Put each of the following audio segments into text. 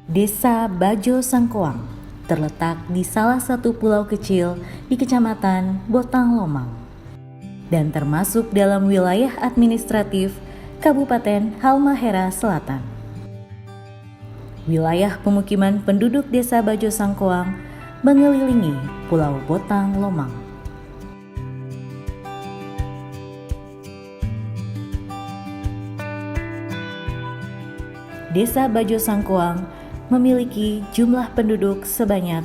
Desa Bajo Sangkoang terletak di salah satu pulau kecil di Kecamatan Botang Lomang dan termasuk dalam wilayah administratif Kabupaten Halmahera Selatan. Wilayah pemukiman penduduk Desa Bajo Sangkoang mengelilingi Pulau Botang Lomang. Desa Bajo Sangkoang memiliki jumlah penduduk sebanyak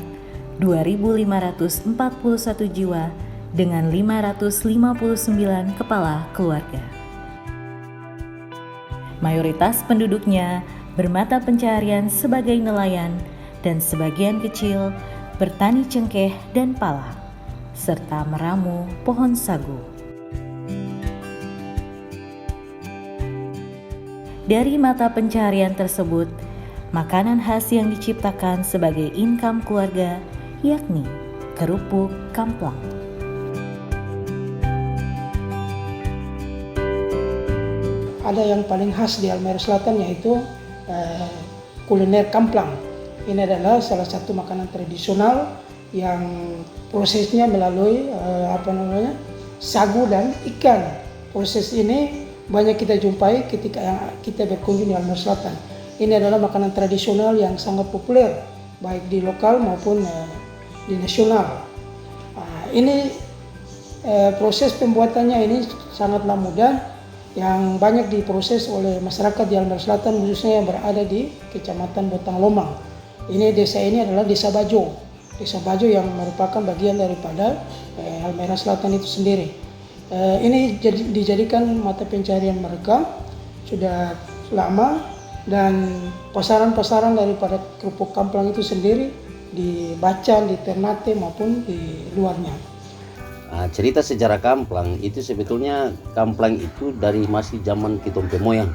2.541 jiwa dengan 559 kepala keluarga. Mayoritas penduduknya bermata pencaharian sebagai nelayan dan sebagian kecil bertani cengkeh dan pala, serta meramu pohon sagu. Dari mata pencaharian tersebut, makanan khas yang diciptakan sebagai income keluarga yakni kerupuk kamplang. Ada yang paling khas di Halmahera Selatan yaitu kuliner kamplang. Ini adalah salah satu makanan tradisional yang prosesnya melalui sagu dan ikan. Proses ini banyak kita jumpai ketika kita berkunjung di Halmahera Selatan. Ini adalah makanan tradisional yang sangat populer baik di lokal maupun di nasional. Proses pembuatannya ini sangatlah mudah, yang banyak diproses oleh masyarakat di Halmahera Selatan, khususnya yang berada di Kecamatan Botang Lomang. Desa ini adalah Desa Bajo. Desa Bajo yang merupakan bagian daripada Halmahera Selatan itu sendiri. Ini dijadikan mata pencaharian mereka sudah lama, dan pasaran-pasaran daripada kerupuk kamplang itu sendiri di Bacan, di Ternate maupun di luarnya. Cerita sejarah kamplang itu sebetulnya kamplang itu dari masih zaman Kitompe moyang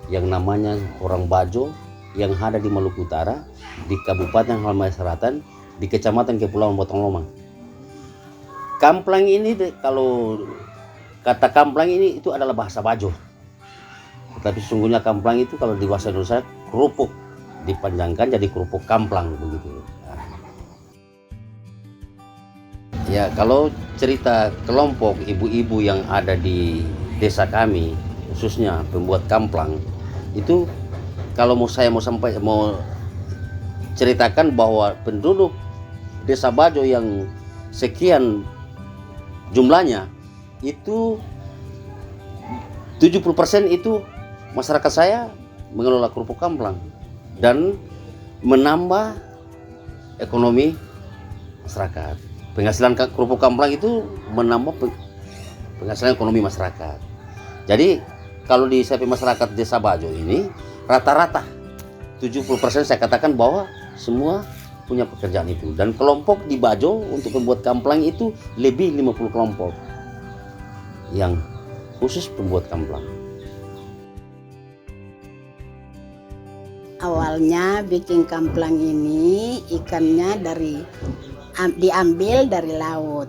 yang namanya orang Bajo yang ada di Maluku Utara, di Kabupaten Halmahera Selatan, di Kecamatan Kepulauan Botang Lomang. Kamplang ini, kalau kata kamplang ini itu adalah bahasa Bajo. Tapi sesungguhnya kamplang itu kalau di bahasa Indonesia kerupuk, dipanjangkan jadi kerupuk kamplang begitu. Ya, kalau cerita kelompok ibu-ibu yang ada di desa kami, khususnya pembuat kamplang, itu kalau mau ceritakan bahwa penduduk Desa Bajo yang sekian jumlahnya itu 70% itu masyarakat saya mengelola kerupuk kamplang dan menambah ekonomi masyarakat. Penghasilan kerupuk kamplang itu menambah penghasilan ekonomi masyarakat. Jadi kalau di masyarakat Desa Bajo ini rata-rata 70% saya katakan bahwa semua punya pekerjaan itu, dan kelompok di Bajo untuk membuat kamplang itu lebih 50 kelompok yang khusus pembuat kamplang. Awalnya bikin kamplang ini ikannya diambil dari laut.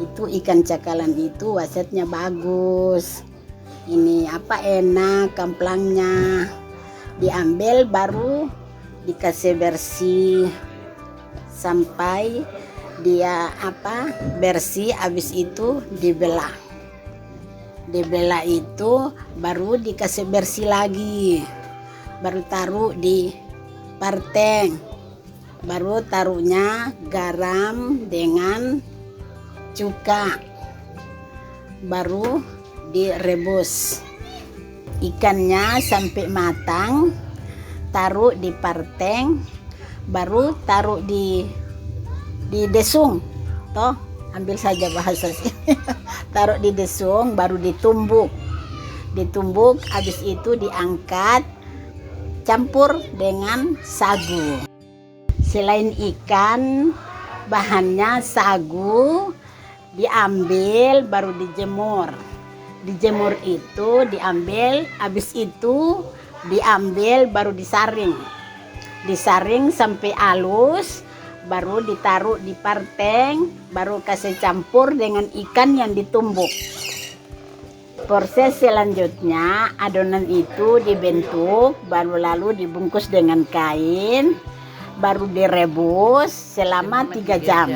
Itu ikan cakalang itu wasetnya bagus. Ini enak kamplangnya. Diambil baru dikasih bersih sampai dia bersih, habis itu dibelah itu baru dikasih bersih lagi, baru taruh di parteng, baru taruhnya garam dengan cuka, baru direbus ikannya sampai matang, taruh di parteng, baru taruh di desung, ambil saja bahasa sini. Taruh di desung, baru ditumbuk, habis itu diangkat, campur dengan sagu. Selain ikan, bahannya sagu, diambil baru dijemur. Dijemur itu diambil, habis itu diambil baru disaring sampai halus, baru ditaruh di parteng, baru kasih campur dengan ikan yang ditumbuk. Proses selanjutnya adonan itu dibentuk, baru lalu dibungkus dengan kain, baru direbus selama 3 jam.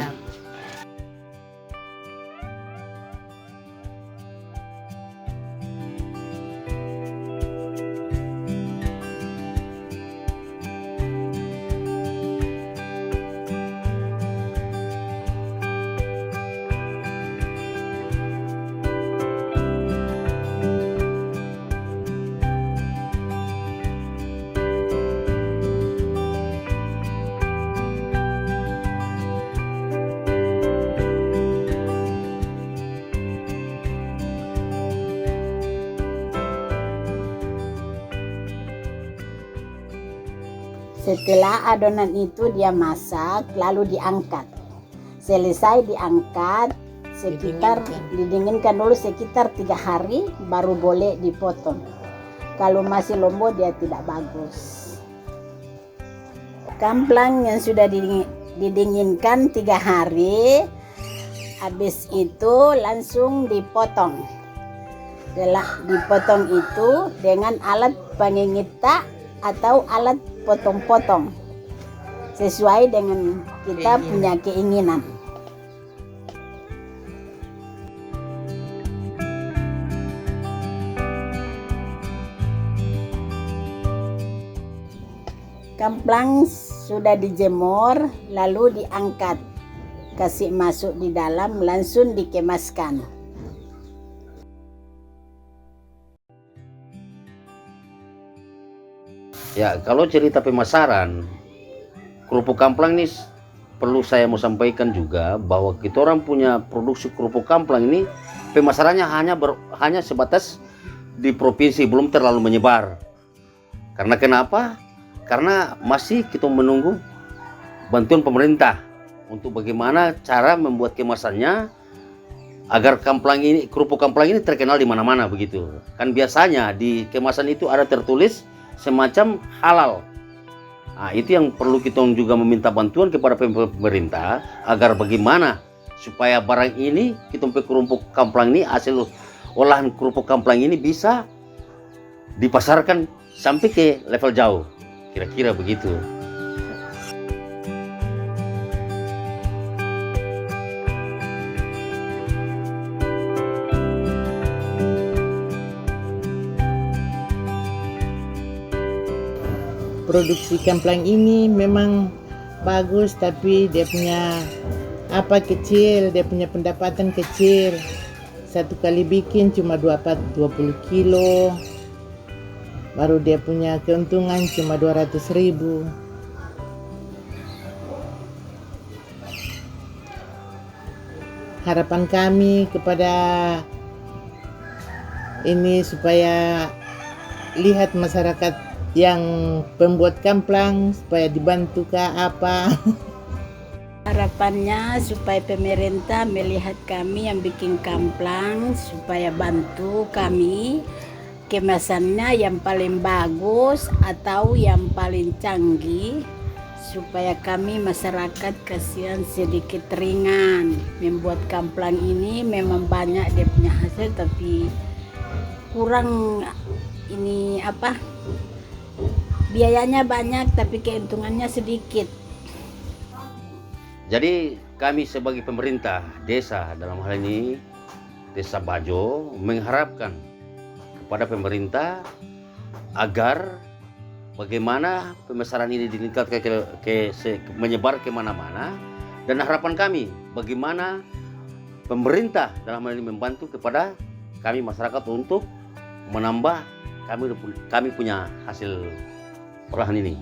Setelah adonan itu dia masak, lalu diangkat. Selesai diangkat, didinginkan dulu sekitar 3 hari, baru boleh dipotong. Kalau masih lombo dia tidak bagus. Kamplang yang sudah didinginkan 3 hari, habis itu langsung dipotong. Dipotong itu dengan alat pengingita atau alat potong-potong sesuai dengan kita punya keinginan. Kamplang sudah dijemur, lalu diangkat, kasih masuk di dalam, langsung dikemaskan. Ya, kalau cerita pemasaran kerupuk kamplang ini perlu saya mau sampaikan juga bahwa kita orang punya produksi kerupuk kamplang ini pemasarannya hanya sebatas di provinsi, belum terlalu menyebar. Karena kenapa? Karena masih kita menunggu bantuan pemerintah untuk bagaimana cara membuat kemasannya agar kerupuk kamplang ini terkenal di mana-mana begitu. Kan biasanya di kemasan itu ada tertulis semacam halal. Nah, itu yang perlu kita juga meminta bantuan kepada pemerintah agar bagaimana supaya barang ini kita kerupuk kamplang ini, hasil olahan kerupuk kamplang ini bisa dipasarkan sampai ke level jauh. Kira-kira begitu. Produksi kamplang ini memang bagus, tapi dia punya kecil, dia punya pendapatan kecil. Satu kali bikin cuma 20 kilo, baru dia punya keuntungan cuma 200.000. Harapan kami kepada ini supaya lihat masyarakat yang pembuat kamplang supaya dibantu kah apa. Harapannya supaya pemerintah melihat kami yang bikin kamplang, supaya bantu kami kemasannya yang paling bagus atau yang paling canggih, supaya kami masyarakat kasihan sedikit ringan. Membuat kamplang ini memang banyak dia punya hasil, tapi kurang ini biayanya banyak tapi keuntungannya sedikit. Jadi kami sebagai pemerintah desa, dalam hal ini Desa Bajo, mengharapkan kepada pemerintah agar bagaimana pemasaran ini meningkat menyebar kemana-mana, dan harapan kami bagaimana pemerintah dalam hal ini membantu kepada kami masyarakat untuk menambah kami punya hasil olahan ini.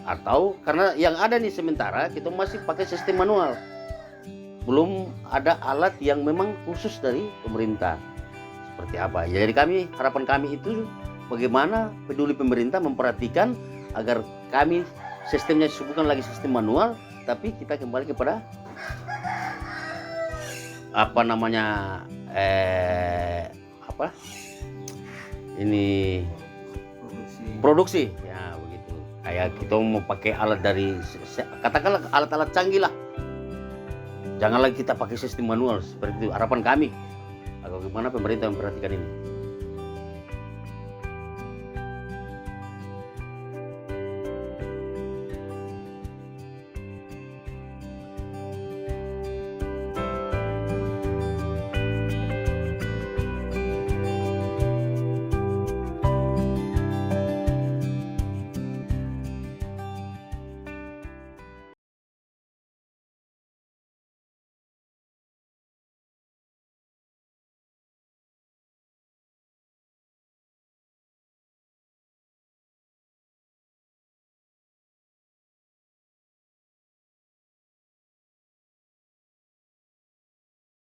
Atau karena yang ada nih sementara kita masih pakai sistem manual, belum ada alat yang memang khusus dari pemerintah seperti apa. Jadi harapan kami itu bagaimana peduli pemerintah memperhatikan agar kami sistemnya bukan lagi sistem manual, tapi kita kembali kepada produksi ya begitu. Kayak kita mau pakai alat dari katakanlah alat-alat canggih lah, jangan lagi kita pakai sistem manual seperti itu. Harapan kami agar bagaimana pemerintah memperhatikan ini.